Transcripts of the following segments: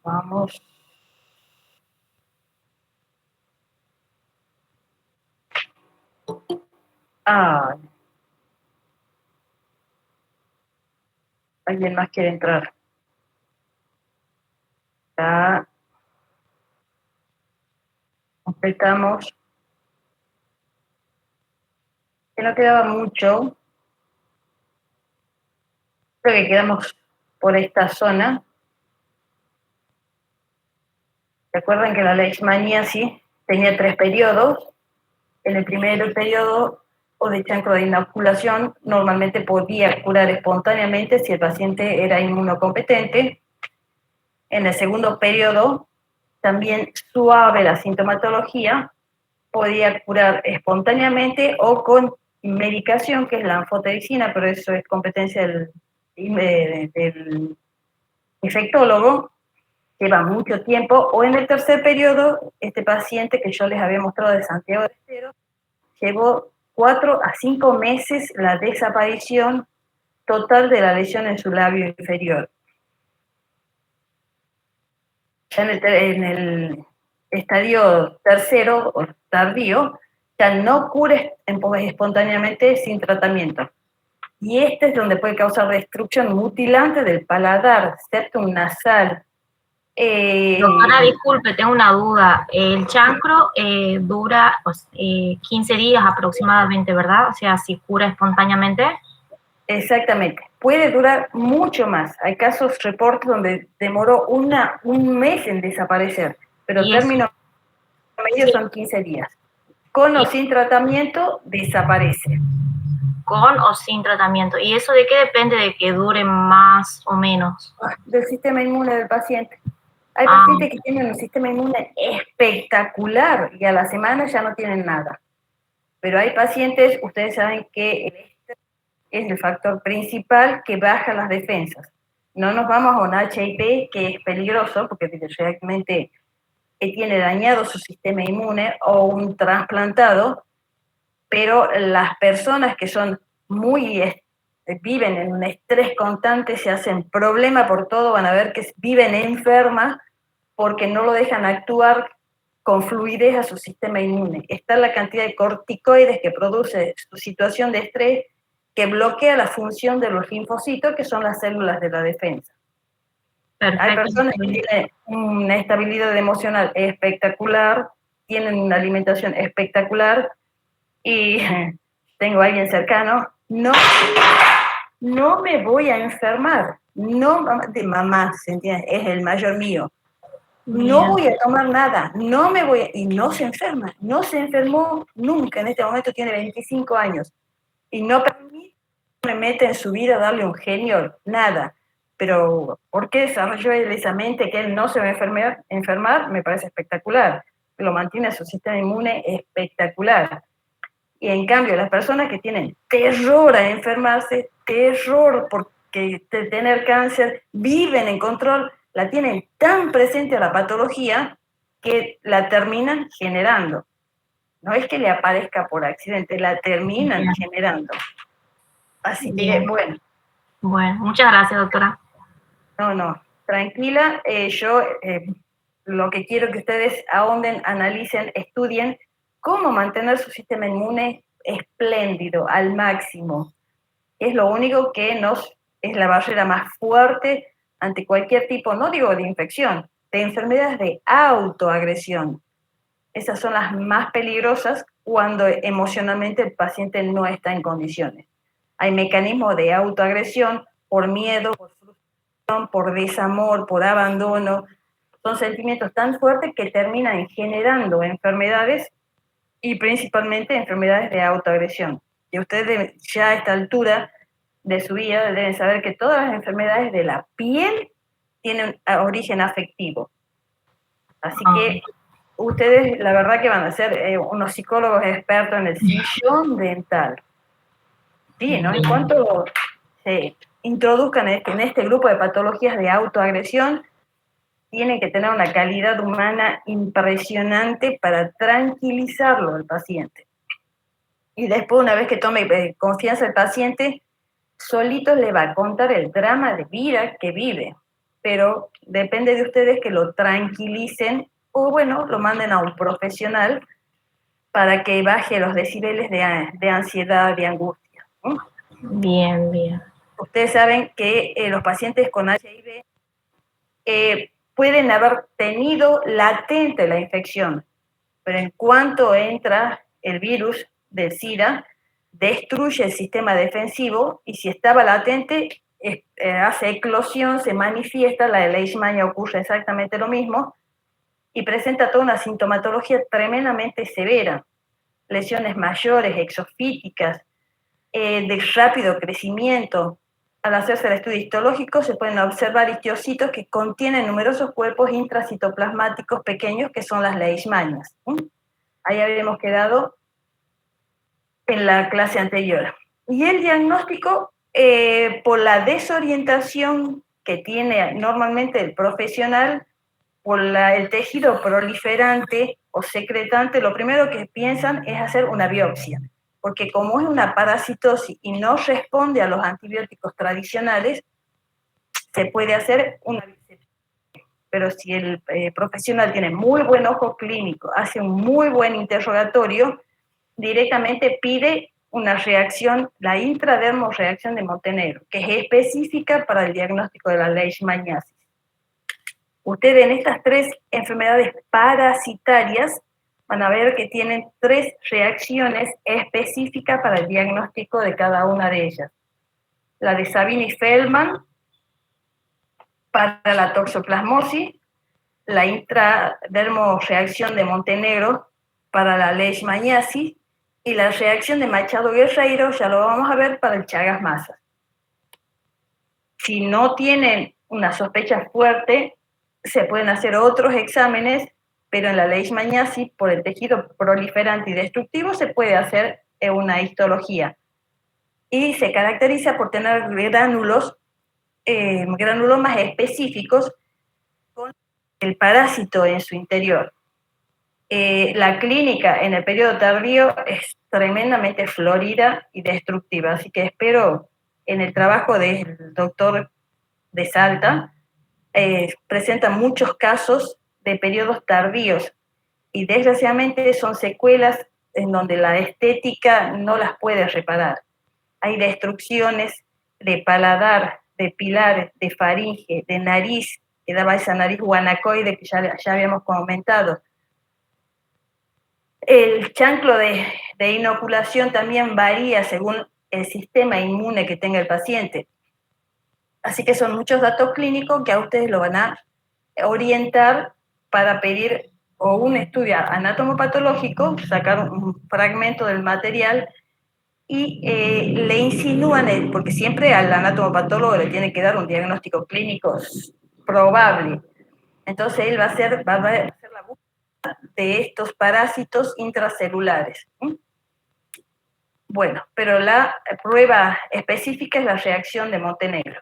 Vamos. Ah, alguien más quiere entrar. Ya completamos. Que no quedaba mucho. Creo que quedamos por esta zona. Recuerden que la leishmaniasis tenía 3 periodos. En el primer periodo o de chancro de inoculación normalmente podía curar espontáneamente si el paciente era inmunocompetente. En el segundo periodo, también suave la sintomatología, podía curar espontáneamente o con medicación, que es la anfotericina, pero eso es competencia del infectólogo, lleva mucho tiempo. O en el tercer periodo, este paciente que yo les había mostrado de Santiago de Estero, llevó 4 a 5 meses la desaparición total de la lesión en su labio inferior. Ya en el estadio tercero o tardío, ya no cura espontáneamente sin tratamiento. Y este es donde puede causar destrucción mutilante del paladar, septum nasal. Doctora, disculpe, tengo una duda. El chancro dura 15 días aproximadamente, ¿verdad? O sea, si cura espontáneamente. Exactamente. Puede durar mucho más. Hay casos, reportes donde demoró un mes en desaparecer, pero término medio son 15 días. Con o sin tratamiento, desaparece. Con o sin tratamiento. ¿Y eso de qué depende de que dure más o menos? Del sistema inmune del paciente. Hay pacientes que tienen un sistema inmune espectacular y a la semana ya no tienen nada. Pero hay pacientes, ustedes saben que el estrés es el factor principal que baja las defensas. No nos vamos a un HIV que es peligroso porque realmente tiene dañado su sistema inmune, o un trasplantado, pero las personas que son viven en un estrés constante, se hacen problema por todo, van a ver que viven enfermas porque no lo dejan actuar con fluidez a su sistema inmune. Está la cantidad de corticoides que produce su situación de estrés, que bloquea la función de los linfocitos, que son las células de la defensa. Perfecto. Hay personas que tienen una estabilidad emocional espectacular, tienen una alimentación espectacular, y tengo a alguien cercano, no me voy a enfermar, no, de mamá, ¿se entiende? Es el mayor mío. No voy a tomar nada, no me voy y no se enferma, no se enfermó nunca, en este momento tiene 25 años, y no me mete en su vida darle un genio, nada. Pero ¿por qué desarrolló él esa mente que él no se va a enfermar? Me parece espectacular, lo mantiene a su sistema inmune espectacular. Y en cambio, las personas que tienen terror a enfermarse, terror porque tener cáncer, viven en control, la tienen tan presente a la patología que la terminan generando. No es que le aparezca por accidente, la terminan generando. Así que, bueno. Bueno, muchas gracias, doctora. No, tranquila. Yo lo que quiero que ustedes ahonden, analicen, estudien cómo mantener su sistema inmune espléndido, al máximo. Es lo único que es la barrera más fuerte ante cualquier tipo, no digo de infección, de enfermedades de autoagresión. Esas son las más peligrosas cuando emocionalmente el paciente no está en condiciones. Hay mecanismos de autoagresión por miedo, por frustración, por desamor, por abandono. Son sentimientos tan fuertes que terminan generando enfermedades, y principalmente enfermedades de autoagresión. Y ustedes ya a esta altura de su vida deben saber que todas las enfermedades de la piel tienen origen afectivo. Así que ustedes, la verdad que van a ser unos psicólogos expertos en el sillón dental. Sí, ¿no? En cuanto se introduzcan en este grupo de patologías de autoagresión, tienen que tener una calidad humana impresionante para tranquilizarlo al paciente. Y después, una vez que tome confianza el paciente, solito le va a contar el drama de vida que vive. pero depende de ustedes que lo tranquilicen o, bueno, lo manden a un profesional para que baje los decibeles de ansiedad, de angustia. Bien, bien. Ustedes saben que los pacientes con HIV pueden haber tenido latente la infección, pero en cuanto entra el virus del SIDA, destruye el sistema defensivo y si estaba latente, hace eclosión, se manifiesta, la de Leishmania ocurre exactamente lo mismo y presenta toda una sintomatología tremendamente severa, lesiones mayores, exofíticas, de rápido crecimiento. Al hacerse el estudio histológico se pueden observar histiocitos que contienen numerosos cuerpos intracitoplasmáticos pequeños que son las leishmanias. Ahí habíamos quedado en la clase anterior. Y el diagnóstico, por la desorientación que tiene normalmente el profesional, por el tejido proliferante o secretante, lo primero que piensan es hacer una biopsia, porque como es una parasitosis y no responde a los antibióticos tradicionales, se puede hacer una biopsia. Pero si el profesional tiene muy buen ojo clínico, hace un muy buen interrogatorio, directamente pide una reacción, la intradermorreacción de Montenegro, que es específica para el diagnóstico de la leishmaniasis. Ustedes en estas 3 enfermedades parasitarias van a ver que tienen 3 reacciones específicas para el diagnóstico de cada una de ellas. La de Sabini-Feldman para la toxoplasmosis, la intradermorreacción de Montenegro para la leishmaniasis y la reacción de Machado-Guerreiro, ya lo vamos a ver, para el Chagas-Mazas. Si no tienen una sospecha fuerte, se pueden hacer otros exámenes, pero en la leishmaniasis, por el tejido proliferante y destructivo, se puede hacer una histología. Y se caracteriza por tener gránulos más específicos con el parásito en su interior. La clínica en el periodo tardío es tremendamente florida y destructiva, así que espero en el trabajo del doctor de Salta, presenta muchos casos de periodos tardíos y desgraciadamente son secuelas en donde la estética no las puede reparar. Hay destrucciones de paladar, de pilar, de faringe, de nariz, que daba esa nariz guanacoide que ya habíamos comentado. El chanclo de inoculación también varía según el sistema inmune que tenga el paciente. Así que son muchos datos clínicos que a ustedes lo van a orientar para pedir o un estudio anatomopatológico, sacar un fragmento del material y le insinúan, porque siempre al anatomopatólogo le tiene que dar un diagnóstico clínico probable. Entonces él va a hacer la búsqueda de estos parásitos intracelulares. Bueno, pero la prueba específica es la reacción de Montenegro.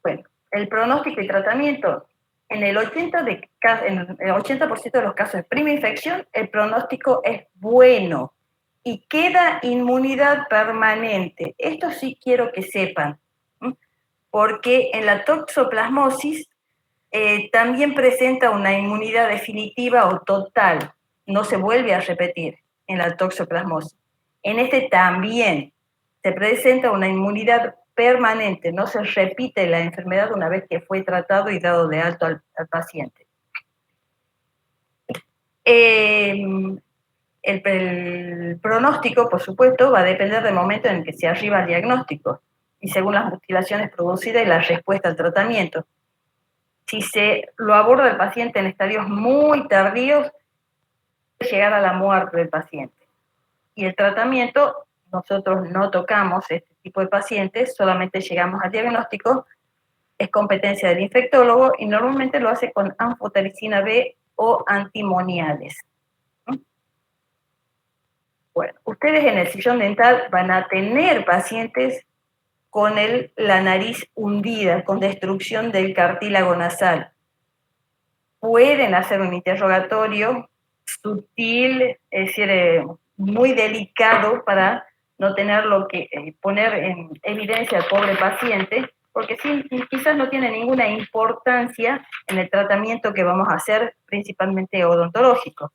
Bueno, el pronóstico y tratamiento. En el 80% de los casos de prima infección, el pronóstico es bueno y queda inmunidad permanente. Esto sí quiero que sepan, porque en la toxoplasmosis también presenta una inmunidad definitiva o total. No se vuelve a repetir en la toxoplasmosis. En este también se presenta una inmunidad permanente, no se repite la enfermedad una vez que fue tratado y dado de alto al paciente. El pronóstico, por supuesto, va a depender del momento en que se arriba al diagnóstico y según las mutilaciones producidas y la respuesta al tratamiento. Si se lo aborda el paciente en estadios muy tardíos, puede llegar a la muerte del paciente. Y el tratamiento, nosotros no tocamos este tipo de pacientes, solamente llegamos al diagnóstico, es competencia del infectólogo y normalmente lo hace con anfotericina B o antimoniales. Bueno, ustedes en el sillón dental van a tener pacientes con la nariz hundida, con destrucción del cartílago nasal. Pueden hacer un interrogatorio sutil, es decir, muy delicado para no tener lo que poner en evidencia al pobre paciente, porque sí, quizás no tiene ninguna importancia en el tratamiento que vamos a hacer, principalmente odontológico.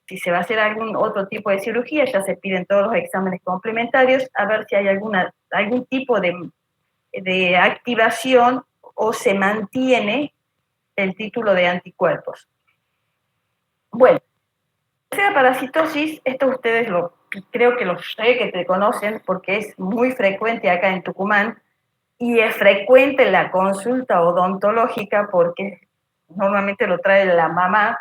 Si se va a hacer algún otro tipo de cirugía, ya se piden todos los exámenes complementarios a ver si hay algún tipo de activación o se mantiene el título de anticuerpos. Bueno, la parasitosis, esto ustedes creo que lo sé, que te conocen, porque es muy frecuente acá en Tucumán, y es frecuente la consulta odontológica porque normalmente lo trae la mamá.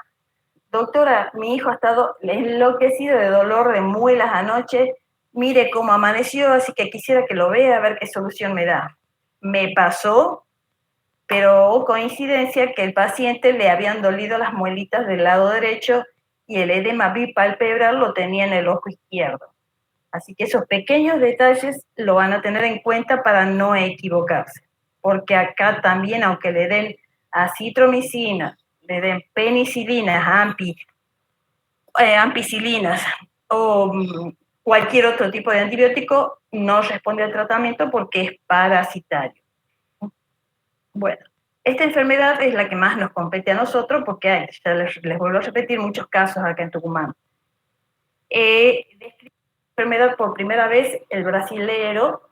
Doctora, mi hijo ha estado enloquecido de dolor de muelas anoche, mire cómo amaneció, así que quisiera que lo vea a ver qué solución me da. Me pasó, pero coincidencia que el paciente le habían dolido las muelitas del lado derecho y el edema bipalpebral lo tenía en el ojo izquierdo. Así que esos pequeños detalles lo van a tener en cuenta para no equivocarse, porque acá también, aunque le den acitromicina, le den penicilinas, ampicilinas o cualquier otro tipo de antibiótico, no responde al tratamiento porque es parasitario. Bueno, esta enfermedad es la que más nos compete a nosotros porque hay, ya les vuelvo a repetir, muchos casos acá en Tucumán. Describió la enfermedad por primera vez el brasilero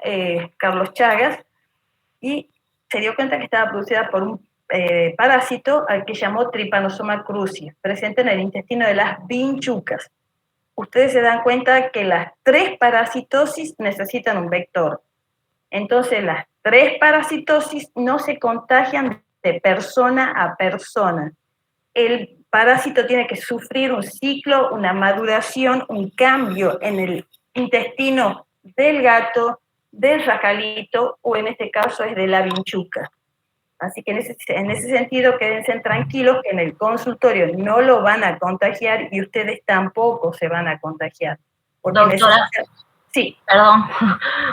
Carlos Chagas y se dio cuenta que estaba producida por un parásito al que llamó Trypanosoma cruzi, presente en el intestino de las vinchucas. Ustedes se dan cuenta que las 3 parasitosis necesitan un vector. Entonces, las 3 parasitosis no se contagian de persona a persona. El parásito tiene que sufrir un ciclo, una maduración, un cambio en el intestino del gato, del rajalito, o en este caso es de la vinchuca. Así que en ese sentido, quédense tranquilos que en el consultorio no lo van a contagiar y ustedes tampoco se van a contagiar. Doctora, sí. Perdón,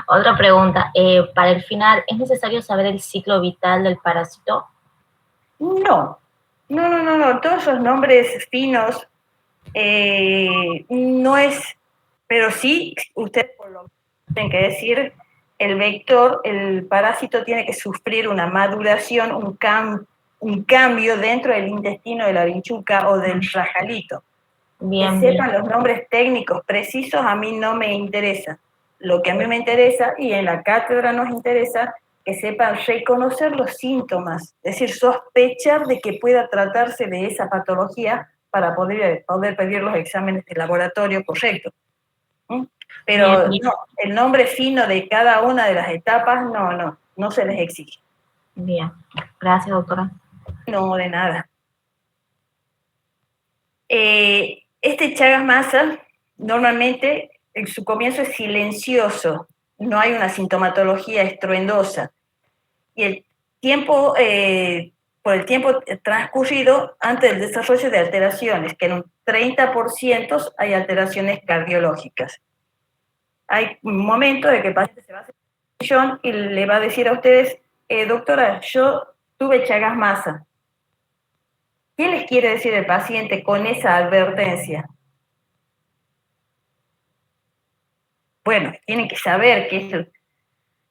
otra pregunta. Para el final, ¿es necesario saber el ciclo vital del parásito? No, todos esos nombres finos no es, pero sí, ustedes por lo tienen que decir, el vector, el parásito tiene que sufrir una maduración, un cambio dentro del intestino de la vinchuca o del rajalito. Bien, que sepan los nombres técnicos precisos a mí no me interesa. Lo que a mí me interesa, y en la cátedra nos interesa, que sepan reconocer los síntomas, es decir, sospechar de que pueda tratarse de esa patología para poder pedir los exámenes de laboratorio correctos. Pero bien. no, el nombre fino de cada una de las etapas no se les exige. Bien, gracias, doctora. No, de nada. Este Chagas Massa normalmente en su comienzo es silencioso, no hay una sintomatología estruendosa. Y el tiempo, por el tiempo transcurrido antes del desarrollo de alteraciones, que en un 30% hay alteraciones cardiológicas. Hay un momento de que el paciente se va a hacer un y le va a decir a ustedes, doctora, yo tuve Chagas Massa. ¿Qué les quiere decir el paciente con esa advertencia? Bueno, tienen que saber que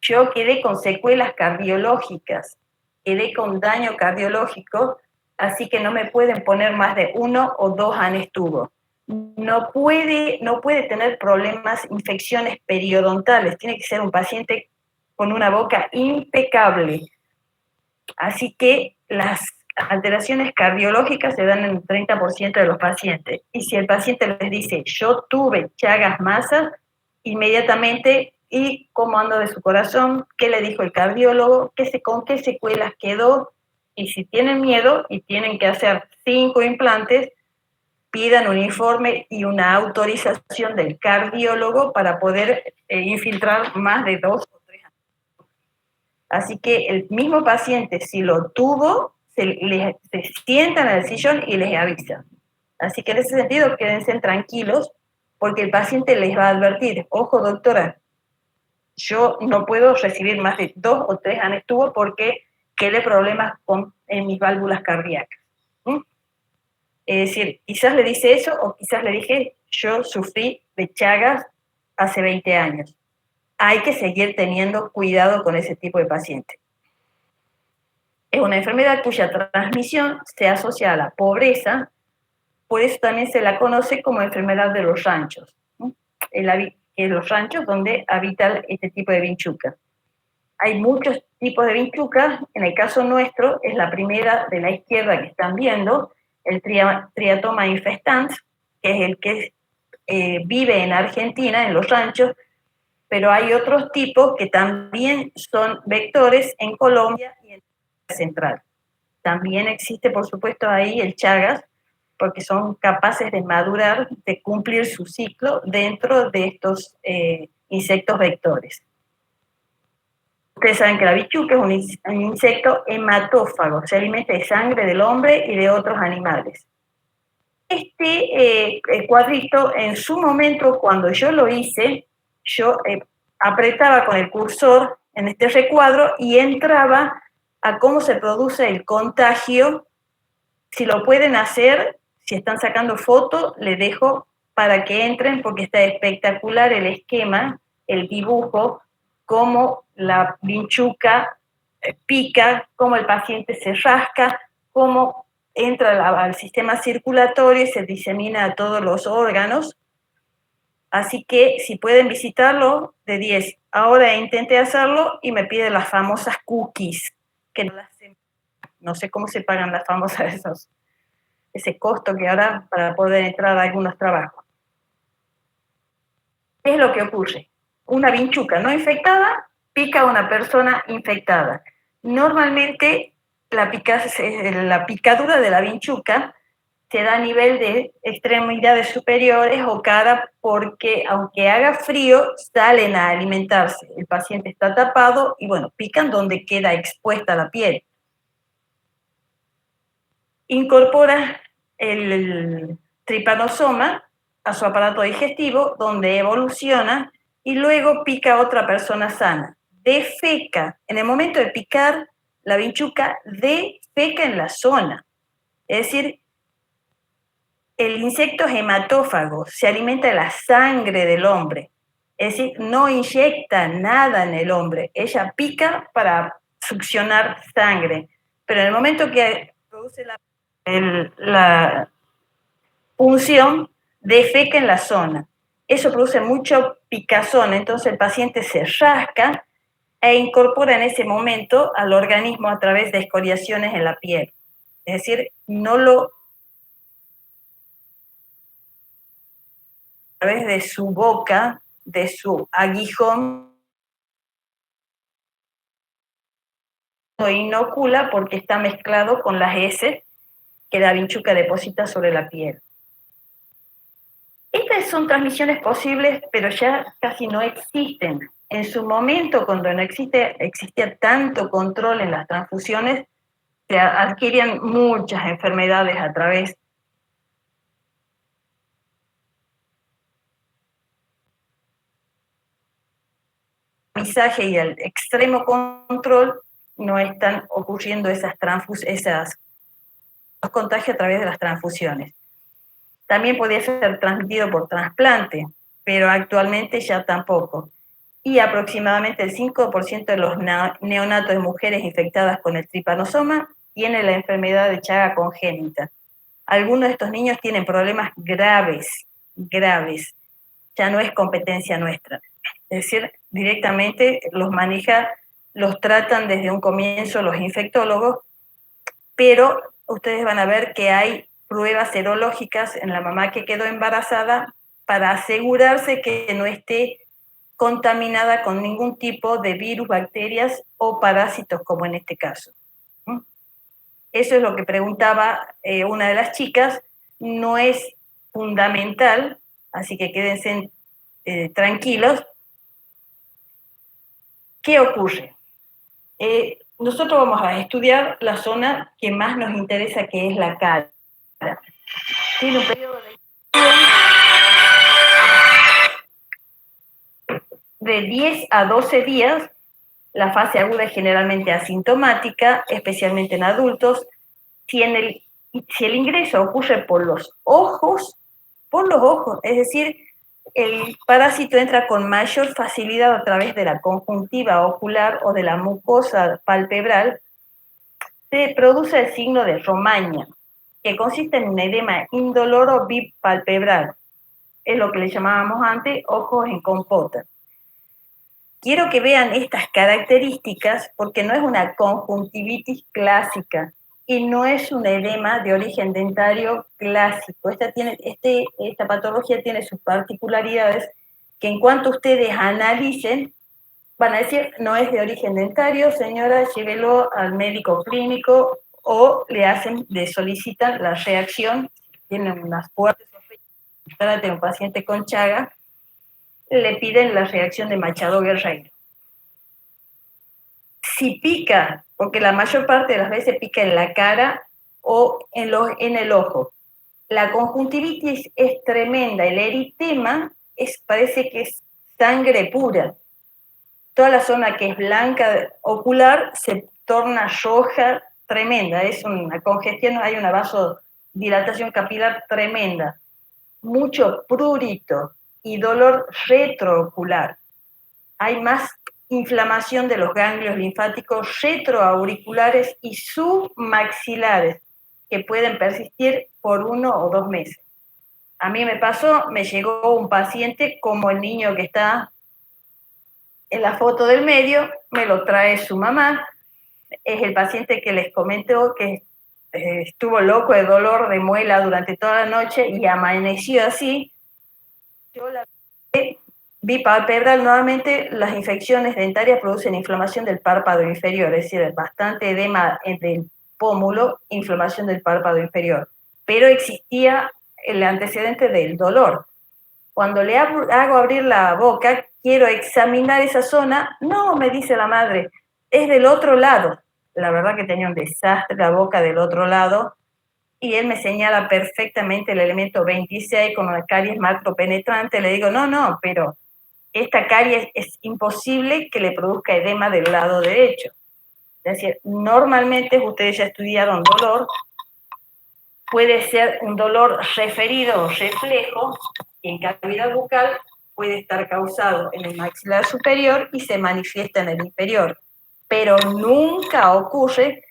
yo quedé con secuelas cardiológicas, quedé con daño cardiológico, así que no me pueden poner más de 1 o 2 anestubos. No puede tener problemas, infecciones periodontales, tiene que ser un paciente con una boca impecable. Así que las alteraciones cardiológicas se dan en un 30% de los pacientes. Y si el paciente les dice, yo tuve Chagas Massa, inmediatamente, ¿y cómo anda de su corazón? ¿Qué le dijo el cardiólogo? ¿Con qué secuelas quedó? Y si tienen miedo y tienen que hacer 5 implantes, pidan un informe y una autorización del cardiólogo para poder infiltrar más de 2 o 3 años. Así que el mismo paciente, si lo tuvo, se sientan en el sillón y les avisa. Así que en ese sentido, quédense tranquilos, porque el paciente les va a advertir, ojo doctora, yo no puedo recibir más de 2 o 3 anestubos porque quedé problemas en mis válvulas cardíacas. Es decir, quizás le dice eso o quizás le dije, yo sufrí de Chagas hace 20 años. Hay que seguir teniendo cuidado con ese tipo de pacientes. Es una enfermedad cuya transmisión se asocia a la pobreza, por eso también se la conoce como enfermedad de los ranchos, ¿no? En los ranchos donde habita este tipo de vinchuca. Hay muchos tipos de vinchuca, en el caso nuestro es la primera de la izquierda que están viendo, el Triatoma infestans, que es el que vive en Argentina, en los ranchos, pero hay otros tipos que también son vectores en Colombia y en América Central. También existe, por supuesto, ahí el Chagas, porque son capaces de madurar, de cumplir su ciclo dentro de estos insectos vectores. Ustedes saben que la bichuca es un insecto hematófago, se alimenta de sangre del hombre y de otros animales. Este cuadrito, en su momento, cuando yo lo hice, yo apretaba con el cursor en este recuadro y entraba a cómo se produce el contagio. Si lo pueden hacer, si están sacando fotos, les dejo para que entren porque está espectacular el esquema, el dibujo, cómo la vinchuca pica, cómo el paciente se rasca, cómo entra al sistema circulatorio y se disemina a todos los órganos. Así que si pueden visitarlo, de 10. Ahora intenté hacerlo y me pide las famosas cookies, que no sé cómo se pagan las famosas ese costo que ahora para poder entrar a algunos trabajos. ¿Qué es lo que ocurre? Una vinchuca no infectada pica a una persona infectada. Normalmente la picadura de la vinchuca se da a nivel de extremidades superiores o cara porque aunque haga frío salen a alimentarse. El paciente está tapado y bueno, pican donde queda expuesta la piel. Incorpora el tripanosoma a su aparato digestivo, donde evoluciona y luego pica a otra persona sana. Defeca. En el momento de picar, la vinchuca defeca en la zona. Es decir, el insecto es hematófago, se alimenta de la sangre del hombre. Es decir, no inyecta nada en el hombre. Ella pica para succionar sangre. Pero en el momento que produce la punción, defeca en la zona. Eso produce mucho picazón, entonces el paciente se rasca e incorpora en ese momento al organismo a través de escoriaciones en la piel. Es decir, no lo a través de su boca, de su aguijón, lo inocula porque está mezclado con las heces que la vinchuca deposita sobre la piel. Estas son transmisiones posibles, pero ya casi no existen. En su momento, cuando no existía tanto control en las transfusiones, se adquirían muchas enfermedades a través del misaje y el extremo control. No están ocurriendo los contagios a través de las transfusiones. También podía ser transmitido por trasplante, pero actualmente ya tampoco. Y aproximadamente el 5% de los neonatos de mujeres infectadas con el tripanosoma tiene la enfermedad de Chaga congénita. Algunos de estos niños tienen problemas graves, graves. Ya no es competencia nuestra. Es decir, directamente los tratan desde un comienzo los infectólogos, pero ustedes van a ver que hay pruebas serológicas en la mamá que quedó embarazada para asegurarse que no esté contaminada con ningún tipo de virus, bacterias o parásitos, como en este caso. Eso es lo que preguntaba una de las chicas. No es fundamental, así que quédense tranquilos. ¿Qué ocurre? Nosotros vamos a estudiar la zona que más nos interesa, que es la cara. Tiene un periodo de 10 a 12 días. La fase aguda es generalmente asintomática, especialmente en adultos. Si el ingreso ocurre por los ojos, es decir, el parásito entra con mayor facilidad a través de la conjuntiva ocular o de la mucosa palpebral, se produce el signo de Romaña, que consiste en un edema indoloro bipalpebral. Es lo que le llamábamos antes ojos en compota. Quiero que vean estas características porque no es una conjuntivitis clásica y no es un edema de origen dentario clásico. Esta patología tiene sus particularidades que en cuanto ustedes analicen, van a decir, no es de origen dentario, señora, llévelo al médico clínico o le solicitan la reacción, tienen unas fuertes sospechas, de un paciente con Chagas, le piden la reacción de Machado Guerreiro. Si pica, porque la mayor parte de las veces pica en la cara o en el ojo, la conjuntivitis es tremenda, el eritema parece que es sangre pura. Toda la zona que es blanca ocular se torna roja tremenda, es una congestión, hay una vasodilatación capilar tremenda, mucho prurito y dolor retroocular. Hay más inflamación de los ganglios linfáticos retroauriculares y submaxilares que pueden persistir por 1 o 2 meses. A mí me pasó, me llegó un paciente como el niño que está en la foto del medio, me lo trae su mamá, es el paciente que les comentó que estuvo loco de dolor de muela durante toda la noche y amaneció así. Yo la bipalpebral, nuevamente las infecciones dentarias producen inflamación del párpado inferior, es decir, bastante edema del pómulo, inflamación del párpado inferior, pero existía el antecedente del dolor. Cuando le hago abrir la boca, quiero examinar esa zona, no, me dice la madre, es del otro lado. La verdad que tenía un desastre la boca del otro lado, y él me señala perfectamente el elemento 26 con una caries macropenetrante. Le digo, no, pero esta caries es imposible que le produzca edema del lado derecho. Es decir, normalmente ustedes ya estudiaron dolor, puede ser un dolor referido o reflejo, y en cavidad bucal puede estar causado en el maxilar superior y se manifiesta en el inferior. Pero nunca ocurre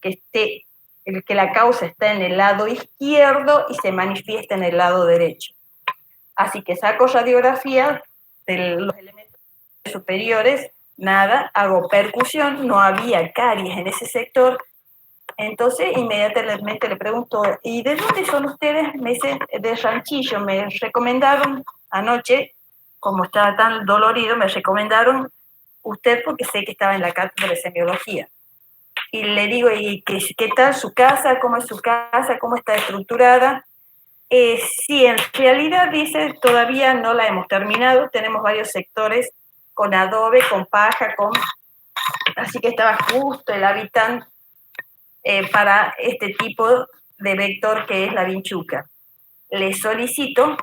que la causa está en el lado izquierdo y se manifiesta en el lado derecho. Así que saco radiografía de los elementos superiores, nada, hago percusión, no había caries en ese sector. Entonces inmediatamente le pregunto, ¿y de dónde son ustedes? Me dice, de Ranchillo, me recomendaron anoche, como estaba tan dolorido, me recomendaron usted porque sé que estaba en la cátedra de semiología. Y le digo, ¿y qué tal su casa? ¿Cómo es su casa? ¿Cómo está estructurada? Sí, en realidad, dice, todavía no la hemos terminado, tenemos varios sectores con adobe, con paja, así que estaba justo el hábitat para este tipo de vector que es la vinchuca. Le solicito,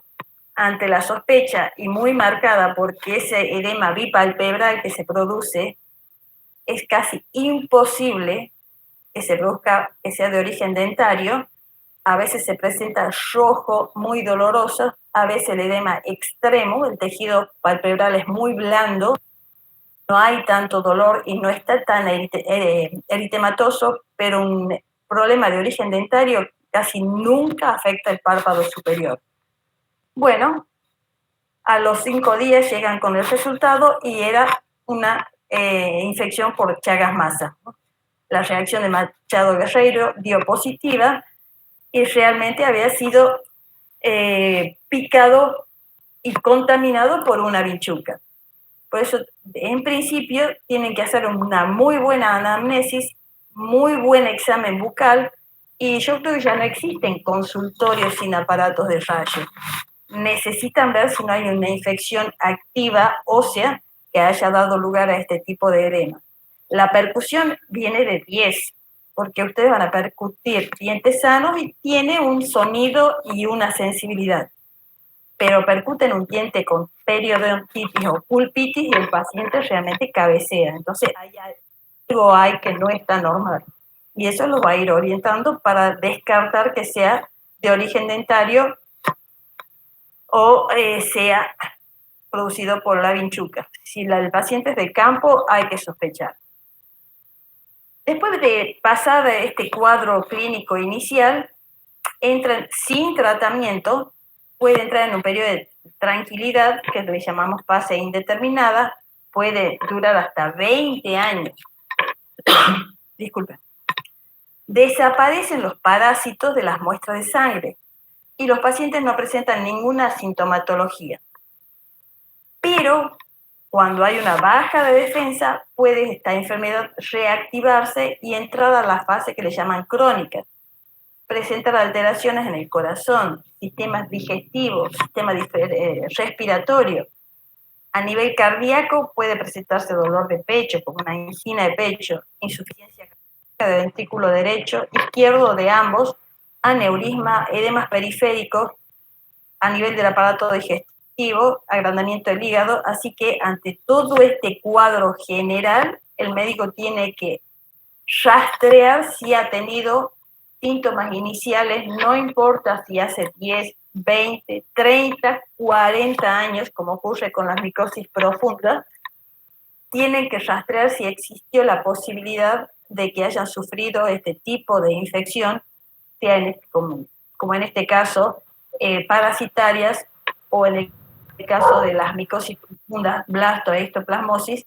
ante la sospecha y muy marcada porque ese edema bipalpebral que se produce, es casi imposible que se produzca, que sea de origen dentario. A veces se presenta rojo, muy doloroso, a veces el edema extremo, el tejido palpebral es muy blando, no hay tanto dolor y no está tan eritematoso, pero un problema de origen dentario casi nunca afecta el párpado superior. Bueno, a los 5 días llegan con el resultado y era una infección por Chagas masa. La reacción de Machado Guerreiro dio positiva y realmente había sido picado y contaminado por una vinchuca. Por eso, en principio, tienen que hacer una muy buena anamnesis, muy buen examen bucal, y yo creo que ya no existen consultorios sin aparatos de rayo. Necesitan ver si no hay una infección activa ósea que haya dado lugar a este tipo de edema. La percusión viene de 10, porque ustedes van a percutir dientes sanos y tiene un sonido y una sensibilidad. Pero percuten un diente con periodontitis o pulpitis y el paciente realmente cabecea. Entonces hay algo que no está normal. Y eso lo va a ir orientando para descartar que sea de origen dentario o sea producido por la vinchuca. Si el paciente es de campo, hay que sospechar. Después de pasar este cuadro clínico inicial, entran sin tratamiento, puede entrar en un periodo de tranquilidad, que le llamamos fase indeterminada, puede durar hasta 20 años. Disculpen. Desaparecen los parásitos de las muestras de sangre y los pacientes no presentan ninguna sintomatología. Pero cuando hay una baja de defensa, puede esta enfermedad reactivarse y entrar a la fase que le llaman crónica. Presentan alteraciones en el corazón, sistemas digestivos, sistema respiratorio. A nivel cardíaco puede presentarse dolor de pecho, como una angina de pecho, insuficiencia cardíaca del ventrículo derecho, izquierdo o de ambos, aneurisma, edemas periféricos, a nivel del aparato digestivo, agrandamiento del hígado. Así que ante todo este cuadro general, el médico tiene que rastrear si ha tenido síntomas iniciales, no importa si hace 10, 20, 30, 40 años, como ocurre con las micosis profundas, tienen que rastrear si existió la posibilidad de que hayan sufrido este tipo de infección, sea como en este caso, parasitarias, o en el caso de las micosis profundas, blastoectoplasmosis,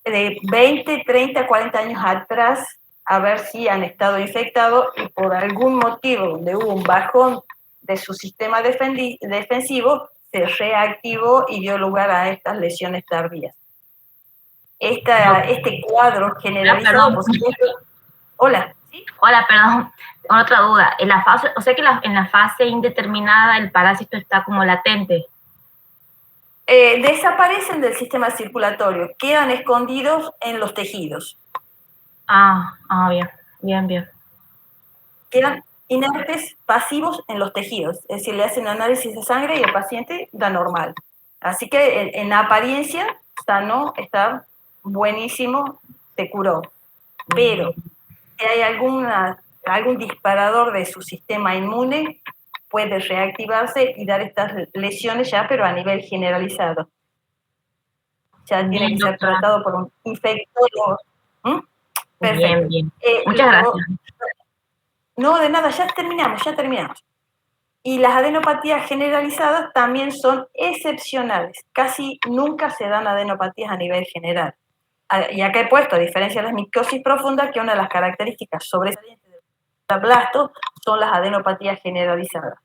de 20, 30, 40 años atrás, a ver si han estado infectados y por algún motivo donde hubo un bajón de su sistema defensivo, se reactivó y dio lugar a estas lesiones tardías. Este cuadro generalizado, por supuesto. Hola. ¿Sí? Hola, perdón. Otra duda. En la fase, o sea que en la fase indeterminada el parásito está como latente. Desaparecen del sistema circulatorio, quedan escondidos en los tejidos. Bien. Quedan inertes, pasivos en los tejidos, es decir, le hacen análisis de sangre y el paciente da normal. Así que en apariencia sano, está buenísimo, se curó. Pero si hay algún disparador de su sistema inmune, puede reactivarse y dar estas lesiones ya, pero a nivel generalizado. Ya tiene que ser tratado por un infectólogo. Perfecto. Bien. Muchas gracias. No, de nada, ya terminamos. Y las adenopatías generalizadas también son excepcionales. Casi nunca se dan adenopatías a nivel general. Y acá he puesto, a diferencia de las micosis profundas, que una de las características sobresalientes del blasto son las adenopatías generalizadas.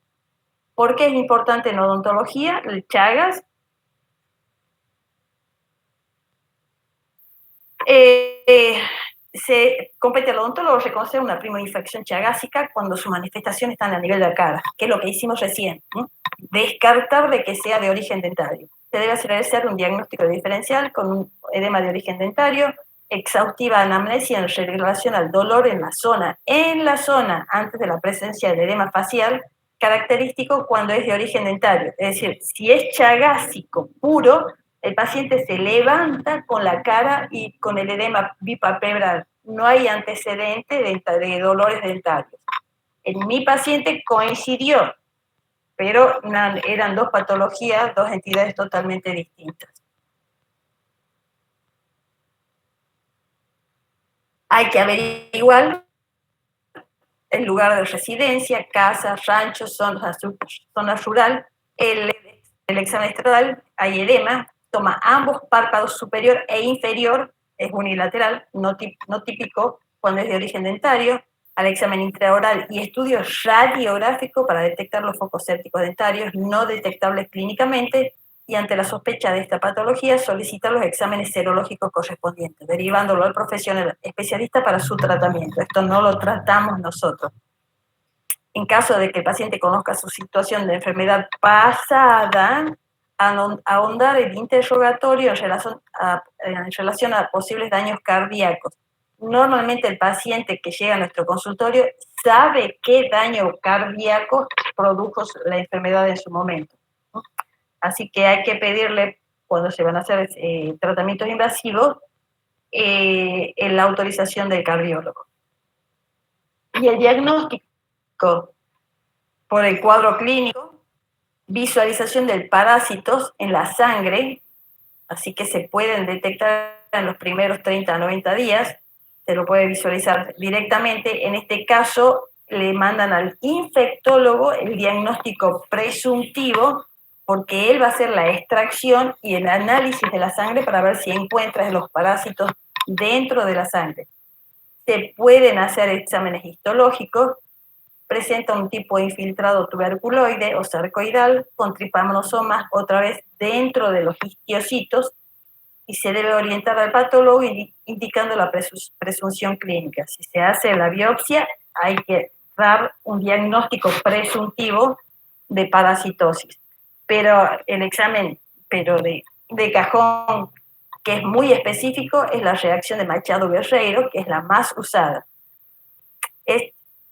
¿Por qué es importante en odontología? El Chagas. Se compete al odontólogo reconocer una primoinfección chagásica cuando sus manifestaciones están a nivel de la cara, que es lo que hicimos recién. Descartar de que sea de origen dentario. Se debe hacer un diagnóstico diferencial con un edema de origen dentario, exhaustiva anamnesia en relación al dolor en la zona antes de la presencia del edema facial, característico cuando es de origen dentario. Es decir, si es chagásico puro, el paciente se levanta con la cara y con el edema bipalpebral. No hay antecedente de dolores dentarios. En mi paciente coincidió, pero eran dos patologías, dos entidades totalmente distintas. Hay que averiguar el lugar de residencia, casa, rancho, zona rural, el examen estatal, hay edema, toma ambos párpados superior e inferior, es unilateral, no típico cuando es de origen dentario, al examen intraoral y estudio radiográfico para detectar los focos sépticos dentarios no detectables clínicamente, y ante la sospecha de esta patología solicitar los exámenes serológicos correspondientes, derivándolo al profesional especialista para su tratamiento. Esto no lo tratamos nosotros. En caso de que el paciente conozca su situación de enfermedad pasada, ahondar el interrogatorio en relación a posibles daños cardíacos. Normalmente el paciente que llega a nuestro consultorio sabe qué daño cardíaco produjo la enfermedad en su momento. Así que hay que pedirle, cuando se van a hacer tratamientos invasivos, la autorización del cardiólogo. Y el diagnóstico por el cuadro clínico, visualización de parásitos en la sangre, así que se pueden detectar en los primeros 30 a 90 días, se lo puede visualizar directamente. En este caso, le mandan al infectólogo el diagnóstico presuntivo, porque él va a hacer la extracción y el análisis de la sangre para ver si encuentra los parásitos dentro de la sangre. Se pueden hacer exámenes histológicos, presenta un tipo de infiltrado tuberculoide o sarcoidal con tripanosomas otra vez dentro de los histiocitos, y se debe orientar al patólogo indicando la presunción clínica. Si se hace la biopsia, hay que dar un diagnóstico presuntivo de parasitosis. Pero el examen de cajón, que es muy específico, es la reacción de Machado-Guerreiro, que es la más usada.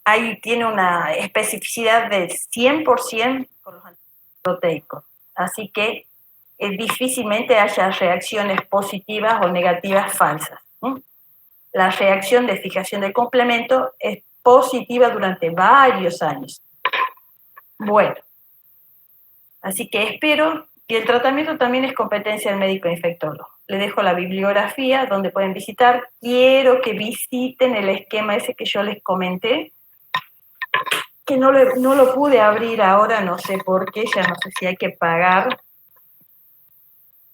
Ahí tiene una especificidad del 100% con los antiproteicos. Así que difícilmente haya reacciones positivas o negativas falsas. La reacción de fijación del complemento es positiva durante varios años. Bueno, así que espero que el tratamiento también es competencia del médico infectólogo. Le dejo la bibliografía donde pueden visitar. Quiero que visiten el esquema ese que yo les comenté, que no lo pude abrir ahora, no sé por qué, ya no sé si hay que pagar,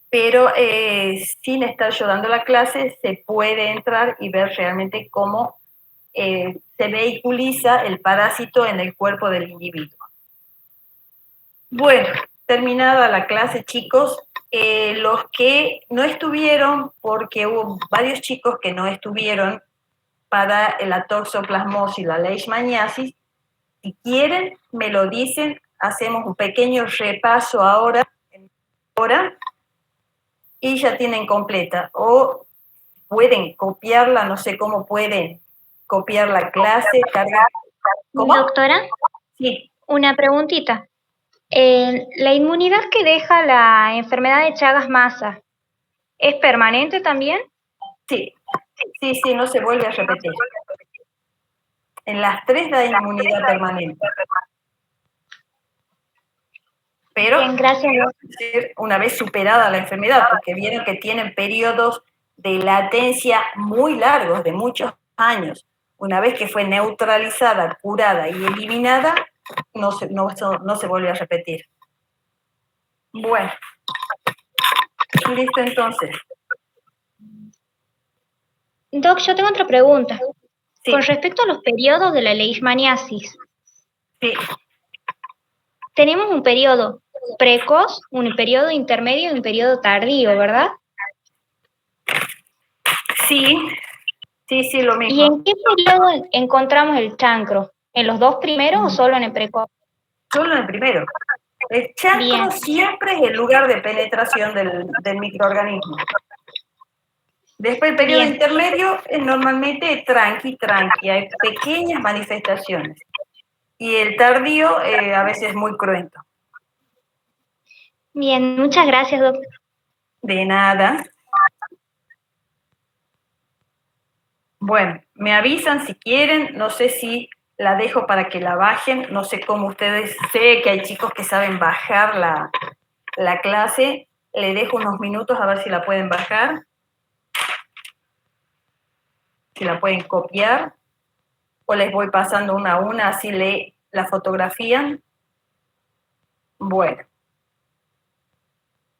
pero sin estar yo dando la clase, se puede entrar y ver realmente cómo se vehiculiza el parásito en el cuerpo del individuo. Bueno, terminada la clase, chicos, los que no estuvieron, porque hubo varios chicos que no estuvieron para la toxoplasmosis, la leishmaniasis, si quieren, me lo dicen, hacemos un pequeño repaso ahora, y ya tienen completa. O pueden copiarla, no sé cómo pueden copiar la clase, cargar. ¿Cómo? Doctora, sí. Una preguntita. ¿La inmunidad que deja la enfermedad de Chagas-Mazza es permanente también? Sí, no se vuelve a repetir. En las 3 da inmunidad permanente. Pero bien, gracias. Una vez superada la enfermedad, porque vieron que tienen periodos de latencia muy largos, de muchos años. Una vez que fue neutralizada, curada y eliminada, no se vuelve a repetir. Bueno, listo entonces. Doc, yo tengo otra pregunta. Sí. Con respecto a los periodos de la leishmaniasis. Sí. Tenemos un periodo precoz, un periodo intermedio y un periodo tardío, ¿verdad? Sí, lo mismo. ¿Y en qué periodo encontramos el chancro? ¿En los 2 primeros o solo en el precoz? Solo en el primero. El chancro siempre es el lugar de penetración del microorganismo. Después el periodo intermedio es normalmente tranqui, hay pequeñas manifestaciones. Y el tardío a veces es muy cruento. Bien, muchas gracias, doctor. De nada. Bueno, me avisan si quieren, no sé si la dejo para que la bajen, no sé cómo ustedes, sé que hay chicos que saben bajar la clase, le dejo unos minutos a ver si la pueden bajar, si la pueden copiar, o les voy pasando una a una, así la fotografían. Bueno.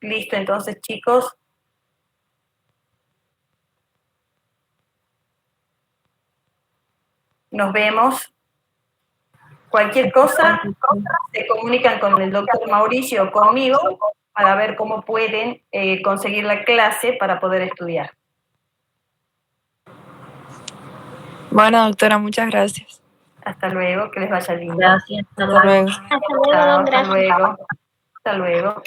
Listo, entonces, chicos. Nos vemos. Cualquier cosa, se comunican con el doctor Mauricio o conmigo para ver cómo pueden conseguir la clase para poder estudiar. Bueno, doctora, muchas gracias. Hasta luego, que les vaya lindo. Gracias. Hasta luego. Hasta luego, don, gracias. Hasta luego.